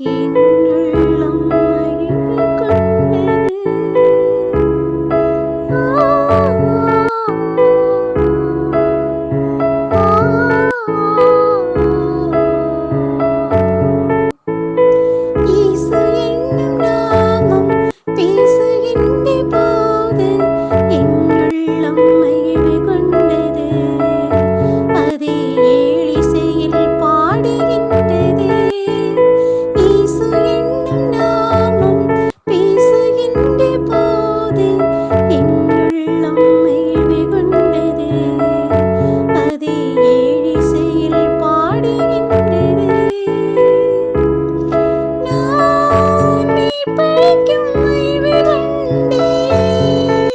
என்னுள்ளம் மகிழ்வு கொண்டது. இயேசு என்னும் நாமம் பேசுகின்ற போது என்னுள்ளம் மகிழ்வு கொண்டது. அதே ஏழிசையில் பாடுகின்றது. இயேசு என்னும் நாமம் பேசுகின்ற போது என்னுள்ளம் மகிழ்வு கொண்டது. அதே ஏழிசையில் பாடுகின்றது. நான் மீட்பளிக்கும் மகிழ்வு கண்டேன்.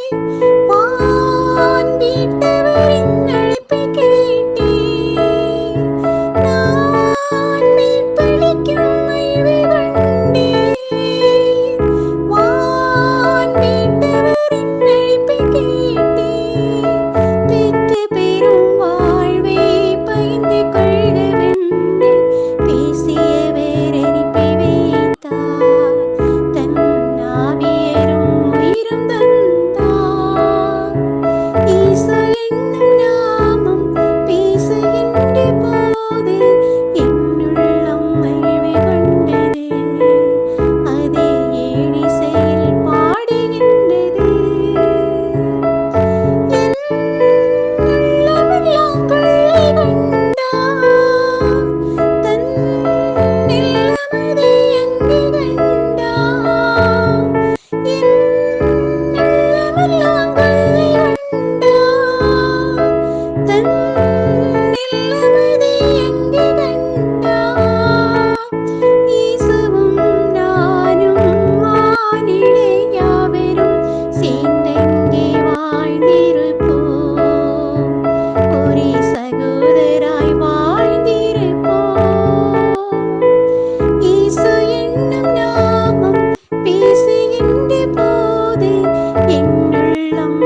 வான் வீட்டவரின் அழைப்பைக் கேட்டேன். நான் மீட்பளிக்கும் மகிழ்வு கண்டேன். வான் வீட்டவரின் அழைப்பைக் கேட்டேன். பெற்று பெறும் வாழ்வை பகிர்ந்து கொள்கவென்று பேசியவர் அனுப்பி வைத்தார். தன் ஆவியரும் உயிரும் தந்தார். இயேசு என்னும் நாமம் பேசுகின்ற போது என்னுள்ளம் மகிழ்வு கொண்டது. அதே ஏழிசையில் பாடுகின்றது. என் உள்ளமெல்லாம் கொள்ளை கொண்டார். தன் நிலமதை அங்கு கண்டார். என் உள்ளமெல்லாம் கொள்ளை கொண்டார். தன் நிலமதை அங்கு கண்டார். இயேசுவும் நானும் மானிடை யாவரும் சேர்ந்தங்கே வாழ்ந்திருப்போம். ஒரே சகோதராய் வாழ்ந்திருப்போம். இயேசு என்னும் நாமம் பேசுகின்ற போது என்னுள்ளம்